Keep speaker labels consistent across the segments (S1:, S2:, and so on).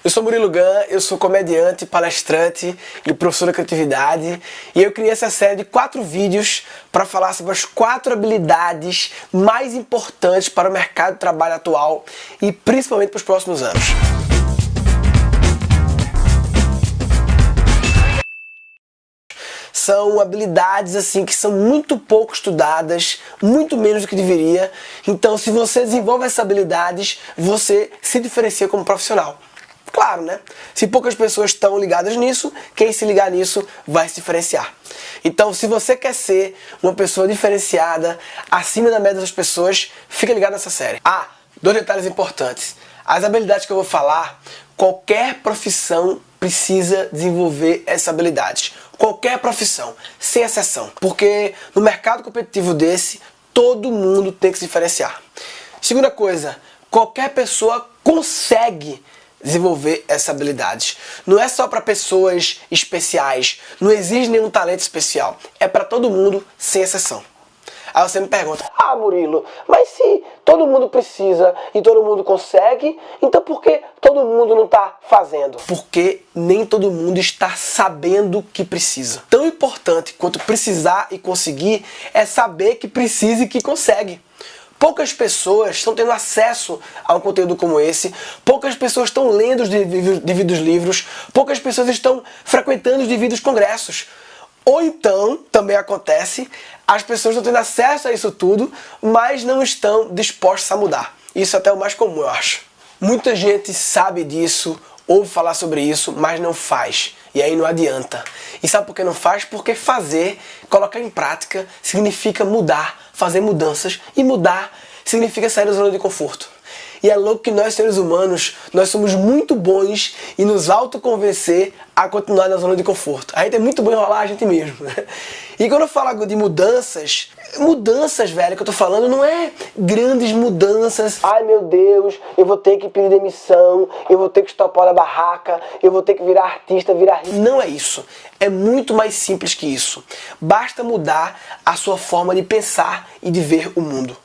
S1: Eu sou Murilo Gun, eu sou comediante, palestrante e professor da criatividade, e eu criei essa série de 4 vídeos para falar sobre as 4 habilidades mais importantes para o mercado de trabalho atual e principalmente para os próximos anos. São habilidades assim que são muito pouco estudadas, muito menos do que deveria. Então, se você desenvolve essas habilidades, você se diferencia como profissional. Claro, né? Se poucas pessoas estão ligadas nisso, quem se ligar nisso vai se diferenciar. Então, se você quer ser uma pessoa diferenciada, acima da média das pessoas, fica ligado nessa série. 2 detalhes importantes. As habilidades que eu vou falar, qualquer profissão precisa desenvolver essas habilidades. Qualquer profissão, sem exceção. Porque no mercado competitivo desse, todo mundo tem que se diferenciar. Segunda coisa, qualquer pessoa consegue desenvolver essas habilidades. Não é só para pessoas especiais, não exige nenhum talento especial. É para todo mundo, sem exceção. Aí você me pergunta, Murilo, mas se todo mundo precisa e todo mundo consegue, então por que todo mundo não está fazendo? Porque nem todo mundo está sabendo que precisa. Tão importante quanto precisar e conseguir é saber que precisa e que consegue. Poucas pessoas estão tendo acesso a um conteúdo como esse, poucas pessoas estão lendo os devidos livros, poucas pessoas estão frequentando os devidos congressos. Ou então, também acontece, as pessoas estão tendo acesso a isso tudo, mas não estão dispostas a mudar. Isso é até o mais comum, eu acho. Muita gente sabe disso, ouve falar sobre isso, mas não faz. E aí não adianta. E sabe por que não faz? Porque fazer, colocar em prática, significa mudar, fazer mudanças. E mudar significa sair da zona de conforto. E é louco que nós, seres humanos, nós somos muito bons em nos autoconvencer a continuar na zona de conforto. A gente é muito bom em enrolar a gente mesmo, né? E quando eu falo de mudanças, velho, que eu tô falando não é grandes mudanças. Ai meu Deus, eu vou ter que pedir demissão, eu vou ter que estopar da barraca, eu vou ter que virar artista, virar rico. Não é isso. É muito mais simples que isso. Basta mudar a sua forma de pensar e de ver o mundo.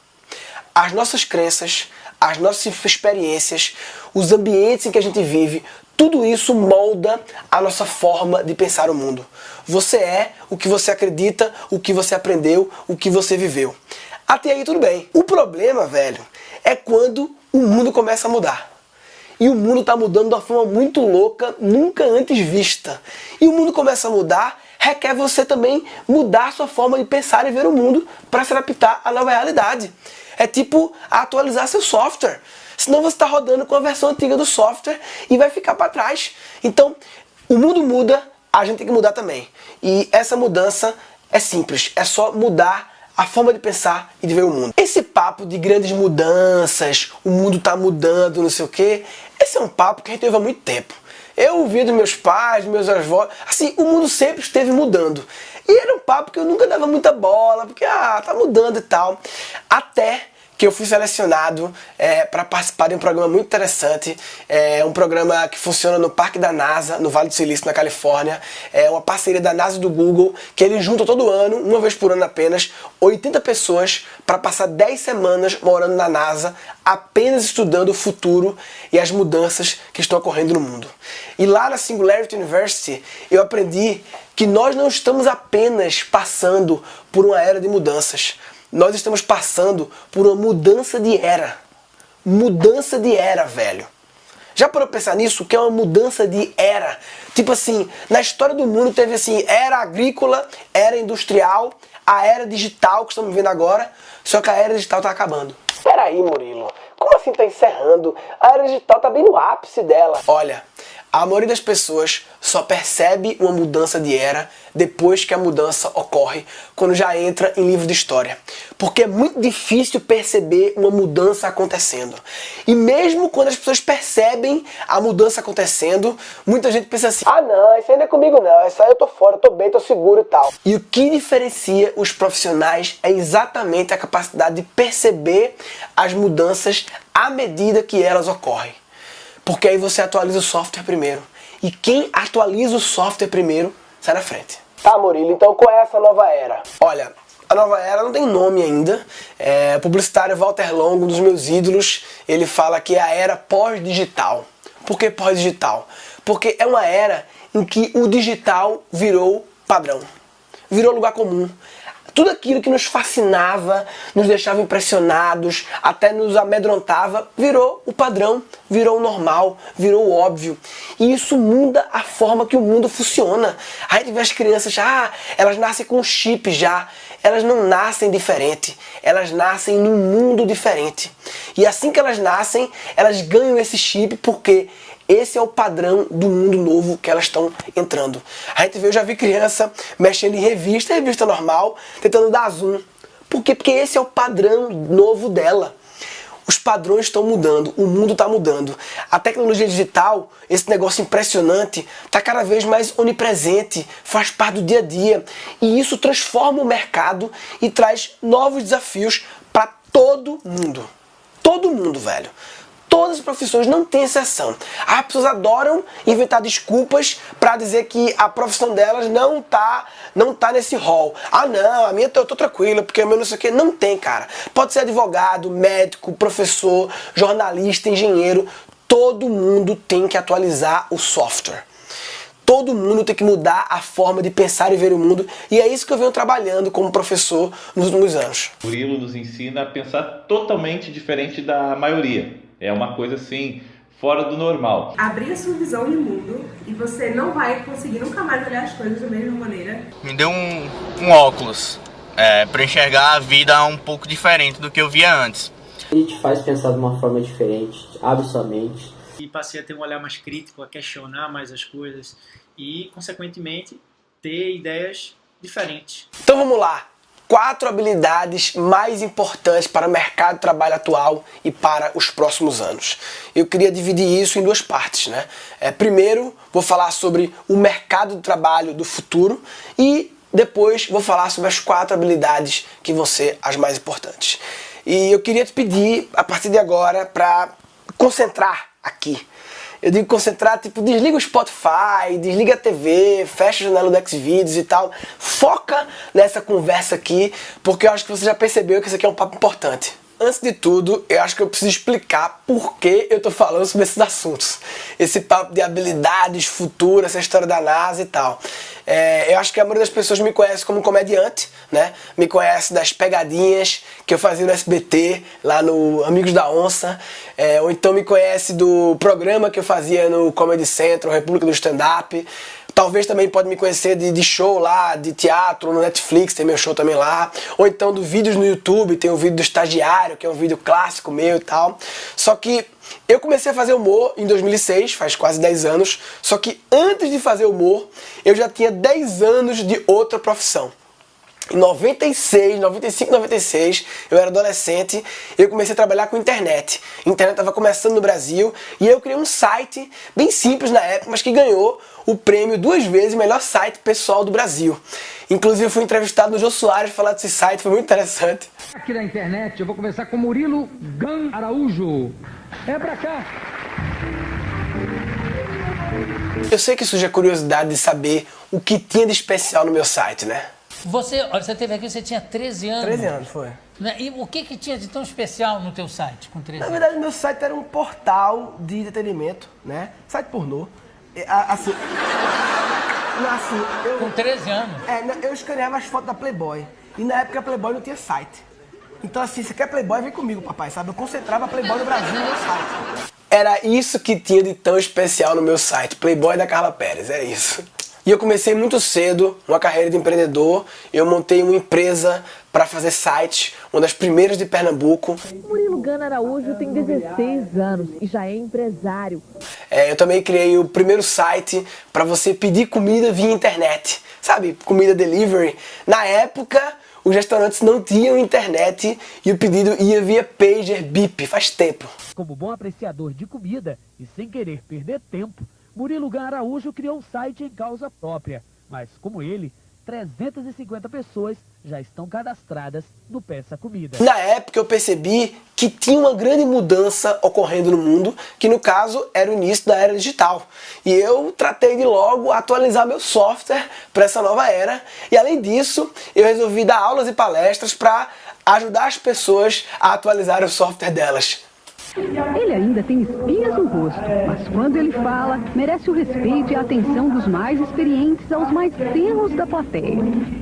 S1: As nossas crenças, as nossas experiências, os ambientes em que a gente vive, tudo isso molda a nossa forma de pensar o mundo. Você é o que você acredita, o que você aprendeu, o que você viveu. Até aí tudo bem. O problema, velho, é quando o mundo começa a mudar. E o mundo está mudando de uma forma muito louca, nunca antes vista. E o mundo começa a mudar, requer você também mudar a sua forma de pensar e ver o mundo para se adaptar à nova realidade. É tipo atualizar seu software. Senão você está rodando com a versão antiga do software e vai ficar para trás. Então, o mundo muda, a gente tem que mudar também. E essa mudança é simples. É só mudar a forma de pensar e de ver o mundo. Esse papo de grandes mudanças, o mundo está mudando, não sei o quê, esse é um papo que a gente teve há muito tempo. Eu ouvi dos meus pais, dos meus avós, assim, o mundo sempre esteve mudando. E era um papo que eu nunca dava muita bola, porque, tá mudando e tal. Até que eu fui selecionado para participar de um programa muito interessante, um programa que funciona no Parque da NASA, no Vale do Silício, na Califórnia. É uma parceria da NASA e do Google, que eles juntam todo ano, uma vez por ano apenas, 80 pessoas para passar 10 semanas morando na NASA, apenas estudando o futuro e as mudanças que estão ocorrendo no mundo. E lá na Singularity University, eu aprendi que nós não estamos apenas passando por uma era de mudanças. Nós estamos passando por uma mudança de era. Mudança de era, velho. Já parou pra pensar nisso? O que é uma mudança de era? Tipo assim, na história do mundo teve assim, era agrícola, era industrial, a era digital que estamos vendo agora, só que a era digital tá acabando. Peraí, Murilo, como assim tá encerrando? A era digital tá bem no ápice dela. Olha, a maioria das pessoas só percebe uma mudança de era depois que a mudança ocorre, quando já entra em livro de história. Porque é muito difícil perceber uma mudança acontecendo. E mesmo quando as pessoas percebem a mudança acontecendo, muita gente pensa assim, não, isso aí não é comigo não, isso aí eu tô fora, eu tô bem, tô seguro e tal. E o que diferencia os profissionais é exatamente a capacidade de perceber as mudanças à medida que elas ocorrem. Porque aí você atualiza o software primeiro. E quem atualiza o software primeiro, sai na frente. Tá, Murilo, então qual é essa nova era? Olha, a nova era não tem nome ainda. O publicitário Walter Longo, um dos meus ídolos, ele fala que é a era pós-digital. Por que pós-digital? Porque é uma era em que o digital virou padrão, virou lugar comum. Tudo aquilo que nos fascinava, nos deixava impressionados, até nos amedrontava, virou o padrão, virou o normal, virou o óbvio. E isso muda a forma que o mundo funciona. A gente vê as crianças, elas nascem com um chip já. Elas não nascem diferente, elas nascem num mundo diferente. E assim que elas nascem, elas ganham esse chip porque esse é o padrão do mundo novo que elas estão entrando. A gente vê, eu já vi criança mexendo em revista normal, tentando dar zoom. Por quê? Porque esse é o padrão novo dela. Os padrões estão mudando, o mundo está mudando. A tecnologia digital, esse negócio impressionante, está cada vez mais onipresente, faz parte do dia a dia. E isso transforma o mercado e traz novos desafios para todo mundo. Todo mundo, velho. Todas as profissões, não tem exceção. As pessoas adoram inventar desculpas para dizer que a profissão delas não tá nesse rol. Não, a minha eu tô tranquila, porque o meu não sei o que. Não tem, cara. Pode ser advogado, médico, professor, jornalista, engenheiro. Todo mundo tem que atualizar o software. Todo mundo tem que mudar a forma de pensar e ver o mundo. E é isso que eu venho trabalhando como professor nos últimos anos.
S2: O Murilo nos ensina a pensar totalmente diferente da maioria. É uma coisa assim, fora do normal.
S3: Abrir a sua visão de mundo e você não vai conseguir nunca mais olhar as coisas da mesma maneira.
S4: Me deu um óculos para enxergar a vida um pouco diferente do que eu via antes.
S5: Ele te faz pensar de uma forma diferente, abre sua mente.
S6: E passei a ter um olhar mais crítico, a questionar mais as coisas e, consequentemente, ter ideias diferentes.
S1: Então vamos lá. 4 habilidades mais importantes para o mercado de trabalho atual e para os próximos anos. Eu queria dividir isso em 2 partes, né? Primeiro, vou falar sobre o mercado de trabalho do futuro e depois vou falar sobre as 4 habilidades que vão ser as mais importantes. E eu queria te pedir, a partir de agora, para concentrar aqui. Eu digo concentrar, tipo, desliga o Spotify, desliga a TV, fecha a janela do Xvideos e tal. Foca nessa conversa aqui, porque eu acho que você já percebeu que isso aqui é um papo importante. Antes de tudo, eu acho que eu preciso explicar por que eu tô falando sobre esses assuntos. Esse papo de habilidades futuras, essa história da NASA e tal. Eu acho que a maioria das pessoas me conhece como comediante, né? Me conhece das pegadinhas que eu fazia no SBT, lá no Amigos da Onça. Ou então me conhece do programa que eu fazia no Comedy Central, República do Stand-Up. Talvez também pode me conhecer de show lá, de teatro, no Netflix, tem meu show também lá. Ou então do vídeos no YouTube, tem o vídeo do Estagiário, que é um vídeo clássico meu e tal. Só que eu comecei a fazer humor em 2006, faz quase 10 anos. Só que antes de fazer humor, eu já tinha 10 anos de outra profissão. Em 95, 96, eu era adolescente, eu comecei a trabalhar com internet. A internet estava começando no Brasil e eu criei um site bem simples na época, mas que ganhou o prêmio 2 vezes melhor site pessoal do Brasil. Inclusive eu fui entrevistado no Jô Soares para falar desse site, foi muito interessante.
S7: Aqui na internet eu vou começar com Murilo Gan Araújo. É pra cá.
S1: Eu sei que surge a curiosidade de saber o que tinha de especial no meu site, né?
S8: Você teve aqui, você tinha 13 anos.
S1: 13 anos, foi.
S8: E o que tinha de tão especial no teu site com 13 anos?
S1: Na verdade, meu site era um portal de entretenimento, né? Site pornô. Assim,
S8: com 13 anos?
S1: Eu escaneava as fotos da Playboy. E na época a Playboy não tinha site. Então assim, se quer Playboy, vem comigo, papai, sabe? Eu concentrava a Playboy no Brasil no meu site. Era isso que tinha de tão especial no meu site. Playboy da Carla Pérez, era isso. E eu comecei muito cedo, uma carreira de empreendedor. Eu montei uma empresa para fazer sites, uma das primeiras de Pernambuco.
S9: Murilo Gan Araújo tem 16 anos e já é empresário.
S1: Eu também criei o primeiro site para você pedir comida via internet. Sabe, comida delivery. Na época, os restaurantes não tinham internet e o pedido ia via pager, bip, faz tempo.
S7: Como bom apreciador de comida e sem querer perder tempo, Murilo Gan Araújo criou um site em causa própria, mas como ele, 350 pessoas já estão cadastradas no Peça Comida.
S1: Na época eu percebi que tinha uma grande mudança ocorrendo no mundo, que no caso era o início da era digital. E eu tratei de logo atualizar meu software para essa nova era. E além disso, eu resolvi dar aulas e palestras para ajudar as pessoas a atualizar o software delas.
S9: Ele ainda tem espinhas no rosto, mas quando ele fala, merece o respeito e a atenção dos mais experientes aos mais tenros da plateia.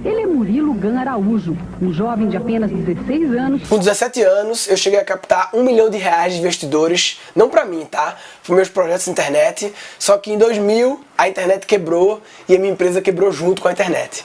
S9: Ele é Murilo Gun Araújo, um jovem de apenas 16 anos.
S1: Com 17 anos, eu cheguei a captar R$1 milhão de investidores, não pra mim, tá? Para meus projetos de internet, só que em 2000 a internet quebrou e a minha empresa quebrou junto com a internet.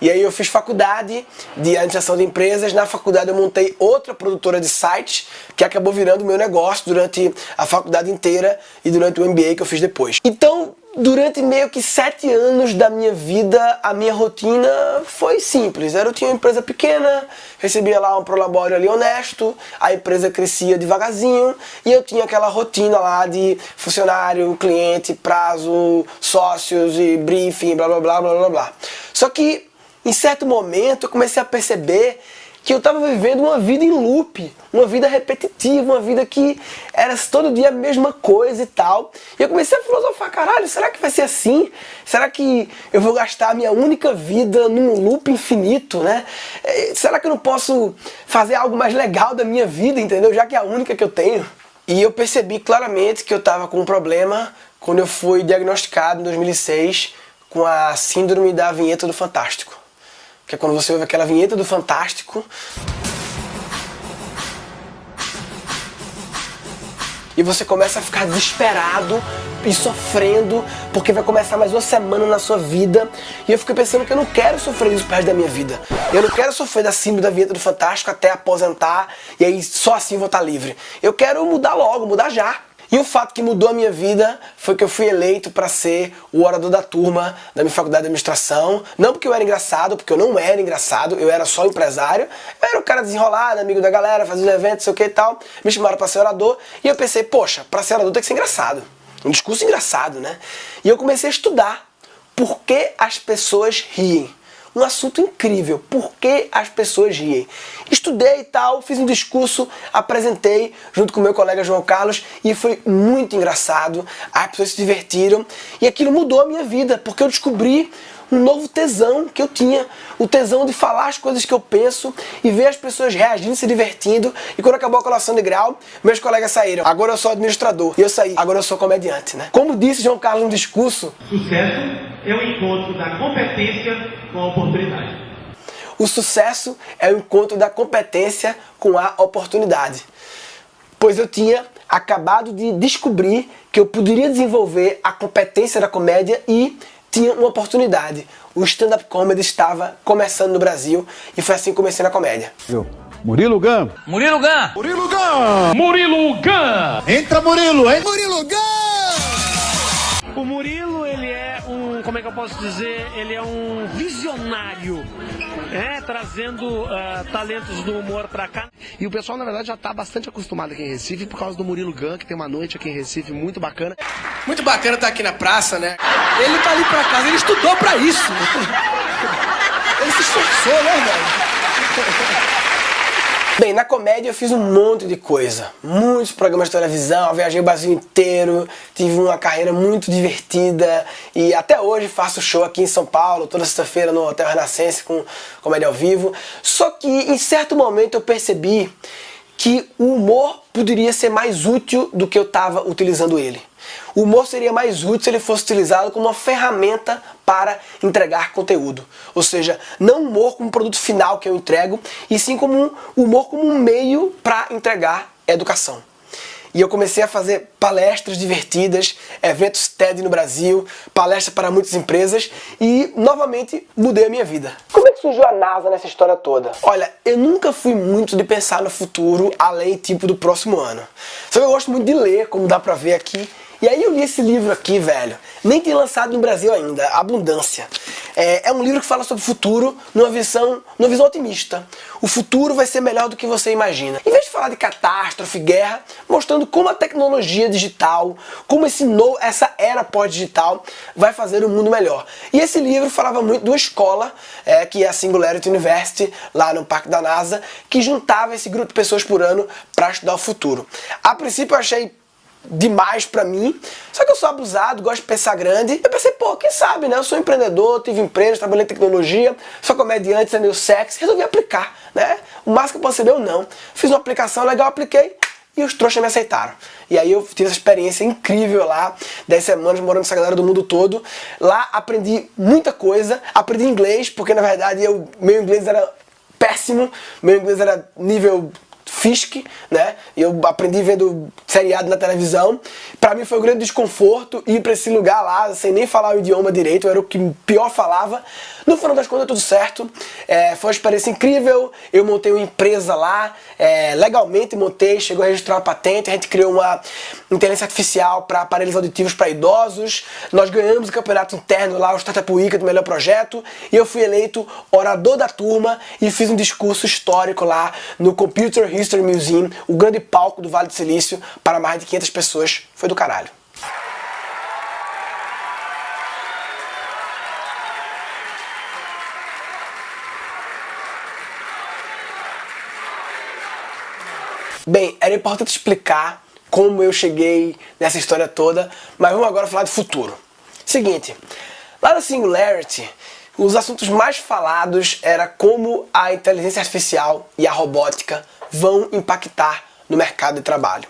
S1: E aí eu fiz faculdade de administração de empresas. Na faculdade eu montei outra produtora de sites que acabou virando meu negócio durante a faculdade inteira e durante o MBA que eu fiz depois. Então, durante meio que 7 anos da minha vida, a minha rotina foi simples. Eu tinha uma empresa pequena, recebia lá um prolabório ali honesto, a empresa crescia devagarzinho e eu tinha aquela rotina lá de funcionário, cliente, prazo, sócios e briefing, blá blá blá blá blá blá. Só que em certo momento eu comecei a perceber que eu estava vivendo uma vida em loop, uma vida repetitiva, uma vida que era todo dia a mesma coisa e tal. E eu comecei a filosofar, caralho, será que vai ser assim? Será que eu vou gastar a minha única vida num loop infinito, né? Será que eu não posso fazer algo mais legal da minha vida, entendeu? Já que é a única que eu tenho. E eu percebi claramente que eu estava com um problema quando eu fui diagnosticado em 2006 com a síndrome da vinheta do Fantástico. Que é quando você ouve aquela vinheta do Fantástico e você começa a ficar desesperado e sofrendo porque vai começar mais uma semana na sua vida. E eu fiquei pensando que eu não quero sofrer isso pro resto da minha vida. Eu não quero sofrer da síndrome da vinheta do Fantástico até aposentar e aí só assim vou estar livre. Eu quero mudar logo, mudar já. E o fato que mudou a minha vida foi que eu fui eleito para ser o orador da turma da minha faculdade de administração. Não porque eu era engraçado, porque eu não era engraçado, eu era só empresário. Eu era um cara desenrolado, amigo da galera, fazia os eventos, sei o que e tal. Me chamaram para ser orador e eu pensei, poxa, para ser orador tem que ser engraçado. Um discurso engraçado, né? E eu comecei a estudar por que as pessoas riem. Um assunto incrível, por que as pessoas riem. Estudei e tal, fiz um discurso, apresentei junto com o meu colega João Carlos e foi muito engraçado, as pessoas se divertiram e aquilo mudou a minha vida, porque eu descobri um novo tesão que eu tinha, o tesão de falar as coisas que eu penso e ver as pessoas reagindo, se divertindo. E quando acabou a colação de grau, meus colegas saíram. Agora eu sou administrador. E eu saí. Agora eu sou comediante, né? Como disse João Carlos no discurso,
S10: sucesso é o encontro da competência com a oportunidade.
S1: O sucesso é o encontro da competência com a oportunidade. Pois eu tinha acabado de descobrir que eu poderia desenvolver a competência da comédia e tinha uma oportunidade. O stand-up comedy estava começando no Brasil e foi assim que comecei na comédia.
S11: Murilo Gun!
S8: Murilo Gun!
S11: Murilo Gun!
S8: Murilo Gun!
S11: Entra Murilo, hein?
S12: Murilo Gun! O Murilo, ele é um, como é que eu posso dizer, ele é um visionário, trazendo talentos do humor pra cá.
S13: E o pessoal, na verdade, já tá bastante acostumado aqui em Recife por causa do Murilo Gun, que tem uma noite aqui em Recife muito bacana.
S1: Muito bacana estar aqui na praça, né? Ele tá ali pra casa, ele estudou pra isso. Ele se esforçou, né, velho? Bem, na comédia eu fiz um monte de coisa. Muitos programas de televisão, viajei o Brasil inteiro, tive uma carreira muito divertida e até hoje faço show aqui em São Paulo, toda sexta-feira no Hotel Renascença com comédia ao vivo. Só que em certo momento eu percebi que o humor poderia ser mais útil do que eu estava utilizando ele. O humor seria mais útil se ele fosse utilizado como uma ferramenta para entregar conteúdo. Ou seja, não humor como produto final que eu entrego, e sim como humor como um meio para entregar educação. E eu comecei a fazer palestras divertidas, eventos TED no Brasil, palestras para muitas empresas e, novamente, mudei a minha vida. Como é que surgiu a NASA nessa história toda? Olha, eu nunca fui muito de pensar no futuro, além tipo do próximo ano. Só que eu gosto muito de ler, como dá pra ver aqui. E aí eu li esse livro aqui, velho. Nem tem lançado no Brasil ainda, Abundância. É um livro que fala sobre o futuro numa visão otimista. O futuro vai ser melhor do que você imagina. Em vez de falar de catástrofe, guerra, mostrando como a tecnologia digital, como essa era pós-digital vai fazer o mundo melhor. E esse livro falava muito de uma escola, que é a Singularity University, lá no Parque da NASA, que juntava esse grupo de pessoas por ano para estudar o futuro. A princípio eu achei demais pra mim, só que eu sou abusado, gosto de pensar grande. Eu pensei, pô, quem sabe, né? Eu sou empreendedor, tive empresa, trabalhei em tecnologia, sou comediante, é meio sexy, resolvi aplicar, né? O máximo que eu posso ser meu, não. Fiz uma aplicação legal, apliquei e os trouxas me aceitaram. E aí eu tive essa experiência incrível lá, 10 semanas morando com essa galera do mundo todo. Lá aprendi muita coisa, aprendi inglês, porque na verdade meu inglês era péssimo, meu inglês era nível Fisk, né? Eu aprendi vendo seriado na televisão. Pra mim foi um grande desconforto ir pra esse lugar lá sem nem falar o idioma direito, eu era o que pior falava. No final das contas tudo certo, foi uma experiência incrível. Eu montei uma empresa lá, legalmente montei, chegou a registrar uma patente, a gente criou uma inteligência artificial para aparelhos auditivos para idosos. Nós ganhamos o campeonato interno lá, o Startup Week do melhor projeto, e eu fui eleito orador da turma e fiz um discurso histórico lá no Computer History Museum, o grande palco do Vale do Silício, para mais de 500 pessoas. Foi do caralho. Bem, era importante explicar como eu cheguei nessa história toda, mas vamos agora falar de futuro. Seguinte, lá no Singularity, os assuntos mais falados era como a inteligência artificial e a robótica vão impactar no mercado de trabalho.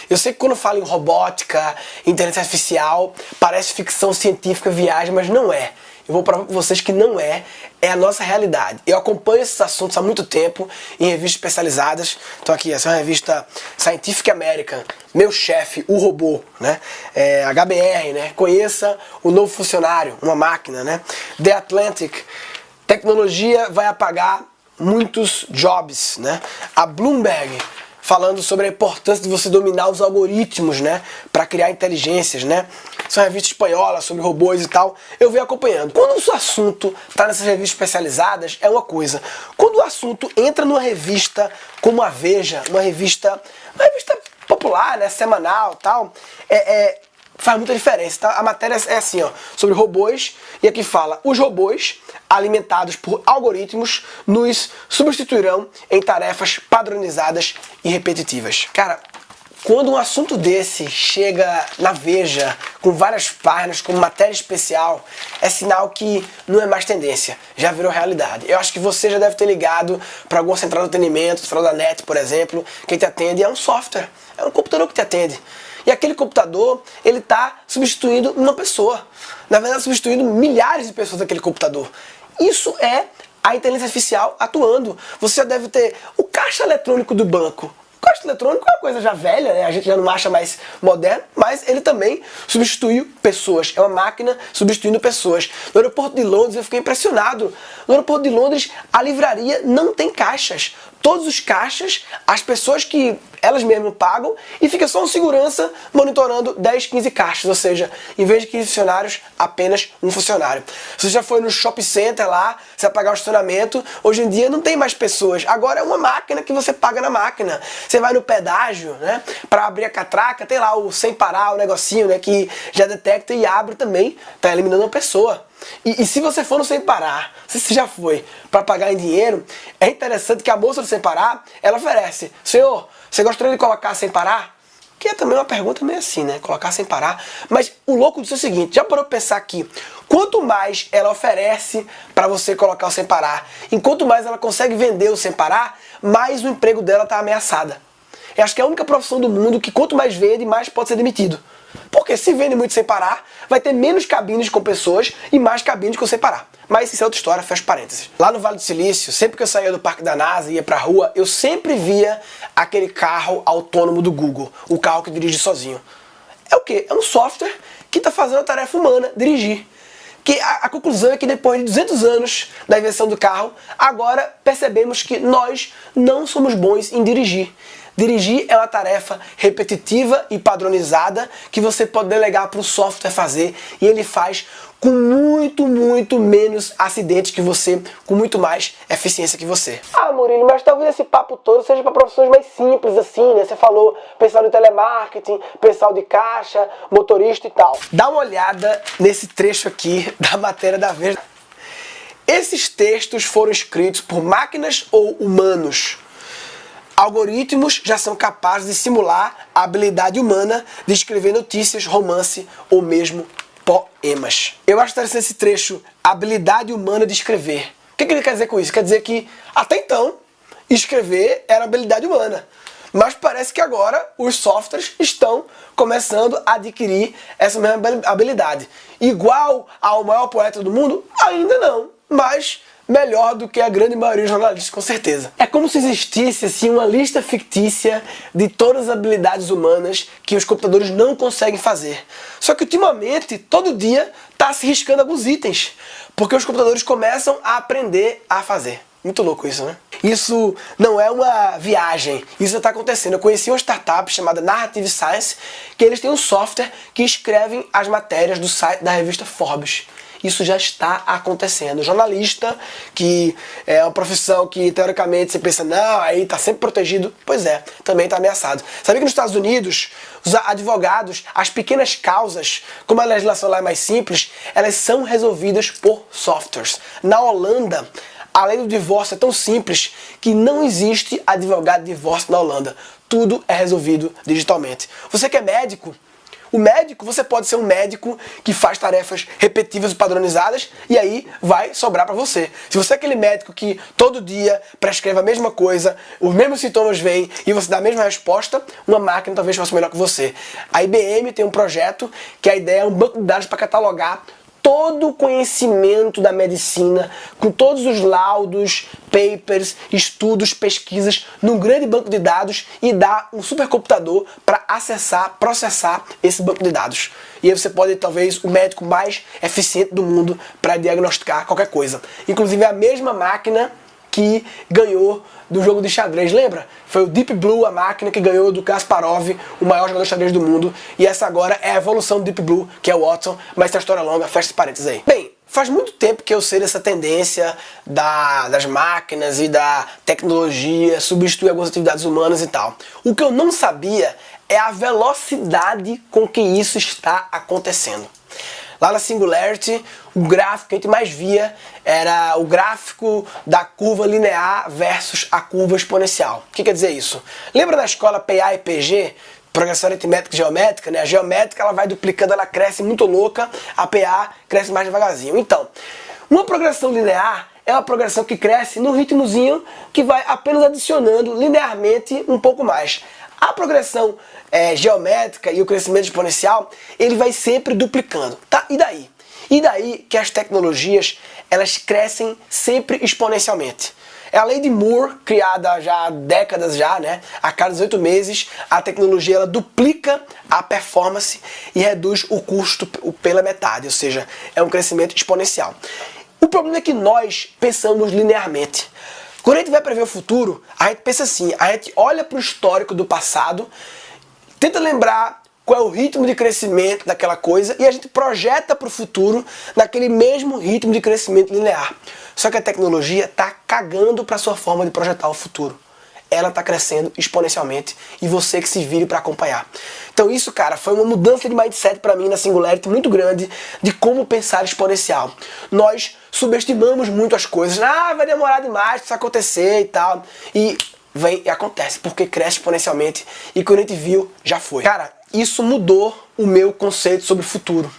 S1: Eu sei que quando falo em robótica, inteligência artificial, parece ficção científica, viagem, mas não é. Eu vou provar para vocês que não é a nossa realidade. Eu acompanho esses assuntos há muito tempo em revistas especializadas. Então aqui, essa é uma revista Scientific American, Meu Chefe, o Robô, né? HBR, né? Conheça o Novo Funcionário, uma máquina, né? The Atlantic, tecnologia vai apagar muitos jobs, né? A Bloomberg, falando sobre a importância de você dominar os algoritmos, né, para criar inteligências, né? Essa é uma revista espanhola sobre robôs e tal. Eu venho acompanhando. Quando o assunto está nessas revistas especializadas, é uma coisa. Quando o assunto entra numa revista como a Veja, uma revista popular, né, semanal, tal, faz muita diferença. Tá? A matéria é assim, ó, sobre robôs, e aqui fala: os robôs alimentados por algoritmos nos substituirão em tarefas padronizadas e repetitivas. Cara, quando um assunto desse chega na Veja, com várias páginas, como matéria especial, é sinal que não é mais tendência, já virou realidade. Eu acho que você já deve ter ligado para alguma central de atendimento, central da NET, por exemplo, quem te atende é um software, é um computador que te atende. E aquele computador, ele está substituindo uma pessoa. Na verdade, substituindo milhares de pessoas daquele computador. Isso é a inteligência artificial atuando. Você já deve ter o caixa eletrônico do banco. O caixa eletrônico é uma coisa já velha, né? A gente já não acha mais moderno, mas ele também substituiu pessoas. É uma máquina substituindo pessoas. No aeroporto de Londres eu fiquei impressionado. No aeroporto de Londres a livraria não tem caixas. Todos os caixas, as pessoas que elas mesmas pagam, e fica só um segurança monitorando 10, 15 caixas, ou seja, em vez de 15 funcionários, apenas um funcionário. Se você já foi no shopping center lá, você vai pagar o estacionamento, hoje em dia não tem mais pessoas, agora é uma máquina que você paga na máquina. Você vai no pedágio, né, para abrir a catraca, tem lá o sem parar, o negocinho, né, que já detecta e abre também, tá eliminando uma pessoa. E se você for no sem parar, se você já foi para pagar em dinheiro, é interessante que a moça do sem parar, ela oferece: senhor, você gostaria de colocar sem parar? Que é também uma pergunta meio assim, né? Colocar sem parar. Mas o louco disso é o seguinte: já parou pra pensar que quanto mais ela oferece para você colocar o sem parar, enquanto mais ela consegue vender o sem parar, mais o emprego dela tá ameaçada. Eu acho que é a única profissão do mundo que quanto mais vende, mais pode ser demitido. Porque se vende muito sem parar, vai ter menos cabines com pessoas e mais cabines com sem parar. Mas isso é outra história, fecha parênteses. Lá no Vale do Silício, sempre que eu saía do parque da NASA e ia pra rua, eu sempre via aquele carro autônomo do Google, o carro que dirige sozinho. É o quê? É um software que está fazendo a tarefa humana, dirigir. Que a conclusão é que depois de 200 anos da invenção do carro, agora percebemos que nós não somos bons em dirigir. Dirigir é uma tarefa repetitiva e padronizada que você pode delegar para o software fazer, e ele faz com muito menos acidentes que você, com muito mais eficiência que você. Ah, Murilo, mas talvez esse papo todo seja para profissões mais simples assim, né? Você falou pessoal de telemarketing, pessoal de caixa, motorista e tal. Dá uma olhada nesse trecho aqui da matéria da Veja. Esses textos foram escritos por máquinas ou humanos? Algoritmos já são capazes de simular a habilidade humana de escrever notícias, romance ou mesmo poemas. Eu acho interessante esse trecho, habilidade humana de escrever. O que ele quer dizer com isso? Quer dizer que, até então, escrever era habilidade humana. Mas parece que agora os softwares estão começando a adquirir essa mesma habilidade. Igual ao maior poeta do mundo? Ainda não, mas melhor do que a grande maioria dos jornalistas, com certeza. É como se existisse assim, uma lista fictícia de todas as habilidades humanas que os computadores não conseguem fazer. Só que ultimamente, todo dia, está se riscando alguns itens, porque os computadores começam a aprender a fazer. Muito louco isso, né? Isso não é uma viagem, isso está acontecendo. Eu conheci uma startup chamada Narrative Science, que eles têm um software que escrevem as matérias do site da revista Forbes. Isso já está acontecendo. Jornalista, que é uma profissão que teoricamente você pensa, não, aí está sempre protegido. Pois é, também está ameaçado. Sabia que nos Estados Unidos, os advogados, as pequenas causas, como a legislação lá é mais simples, elas são resolvidas por softwares. Na Holanda, a lei do divórcio é tão simples que não existe advogado de divórcio na Holanda. Tudo é resolvido digitalmente. Você que é médico, o médico, você pode ser um médico que faz tarefas repetitivas e padronizadas e aí vai sobrar para você. Se você é aquele médico que todo dia prescreve a mesma coisa, os mesmos sintomas vêm e você dá a mesma resposta, uma máquina talvez faça melhor que você. A IBM tem um projeto que a ideia é um banco de dados para catalogar todo o conhecimento da medicina, com todos os laudos, papers, estudos, pesquisas, num grande banco de dados e dar um supercomputador para acessar, processar esse banco de dados. E aí você pode, talvez, o médico mais eficiente do mundo para diagnosticar qualquer coisa. Inclusive a mesma máquina que ganhou do jogo de xadrez, lembra? Foi o Deep Blue, a máquina que ganhou do Kasparov, o maior jogador de xadrez do mundo, e essa agora é a evolução do Deep Blue, que é o Watson, mas essa história longa, fecha esse parênteses aí. Bem, faz muito tempo que eu sei dessa tendência das máquinas e da tecnologia substituir algumas atividades humanas e tal. O que eu não sabia é a velocidade com que isso está acontecendo. Lá na Singularity, o gráfico que a gente mais via era o gráfico da curva linear versus a curva exponencial. O que quer dizer isso? Lembra da escola PA e PG? Progressão aritmétrica e geométrica, né? A geométrica ela vai duplicando, ela cresce muito louca, a PA cresce mais devagarzinho. Então, uma progressão linear é uma progressão que cresce num ritmozinho que vai apenas adicionando linearmente um pouco mais. A progressão geométrica e o crescimento exponencial, ele vai sempre duplicando, tá? E daí? E daí que as tecnologias, elas crescem sempre exponencialmente. É a lei de Moore, criada já há décadas já, né? A cada 18 meses, a tecnologia ela duplica a performance e reduz o custo pela metade, ou seja, é um crescimento exponencial. O problema é que nós pensamos linearmente. Quando a gente vai prever o futuro, a gente pensa assim, a gente olha para o histórico do passado, tenta lembrar qual é o ritmo de crescimento daquela coisa e a gente projeta para o futuro naquele mesmo ritmo de crescimento linear. Só que a tecnologia está cagando para a sua forma de projetar o futuro. Ela está crescendo exponencialmente e você que se vire para acompanhar. Então isso, cara, foi uma mudança de mindset para mim na Singularity muito grande de como pensar exponencial. Nós subestimamos muito as coisas. Ah, vai demorar demais para isso acontecer e tal. E vem e acontece, porque cresce exponencialmente e quando a gente viu, já foi. Cara, isso mudou o meu conceito sobre o futuro.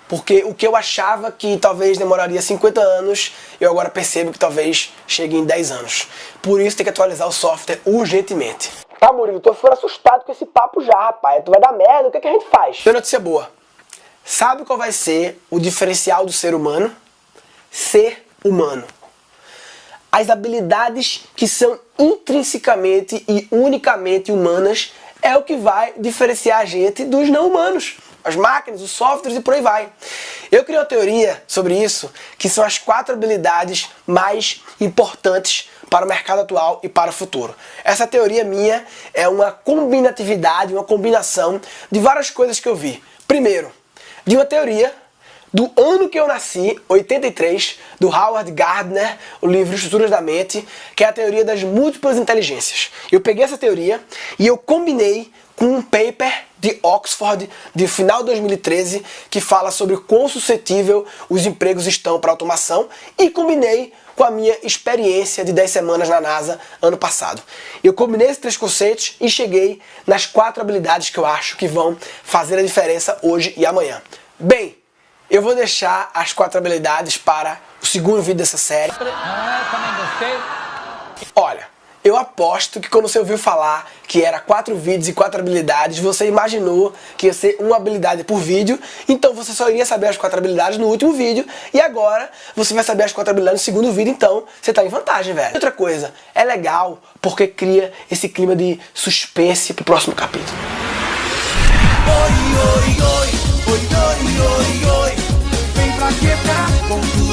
S1: Porque o que eu achava que talvez demoraria 50 anos, eu agora percebo que talvez chegue em 10 anos. Por isso tem que atualizar o software urgentemente. Tá, Murilo, tô ficando assustado com esse papo já, rapaz. Tu vai dar merda, o que é que a gente faz? Tem notícia boa. Sabe qual vai ser o diferencial do ser humano? Ser humano. As habilidades que são intrinsecamente e unicamente humanas é o que vai diferenciar a gente dos não humanos. As máquinas, os softwares e por aí vai. Eu criei uma teoria sobre isso, que são as 4 habilidades mais importantes para o mercado atual e para o futuro. Essa teoria minha é uma combinatividade, uma combinação de várias coisas que eu vi. Primeiro, de uma teoria do ano que eu nasci, 83, do Howard Gardner, o livro Estruturas da Mente, que é a teoria das múltiplas inteligências. Eu peguei essa teoria e eu combinei com um paper de Oxford, de final de 2013, que fala sobre quão suscetível os empregos estão para automação, e combinei com a minha experiência de 10 semanas na NASA ano passado. Eu combinei esses 3 conceitos e cheguei nas 4 habilidades que eu acho que vão fazer a diferença hoje e amanhã. Bem, eu vou deixar as 4 habilidades para o segundo vídeo dessa série.
S8: Também gostei.
S1: Olha, Eu aposto que quando você ouviu falar que era 4 vídeos e 4 habilidades, você imaginou que ia ser uma habilidade por vídeo, então você só iria saber as 4 habilidades no último vídeo, e agora você vai saber as 4 habilidades no segundo vídeo, então você tá em vantagem, velho. Outra coisa, é legal porque cria esse clima de suspense pro próximo capítulo.
S14: Oi, oi, oi, oi, oi, oi, oi, vem pra quebrar com tudo.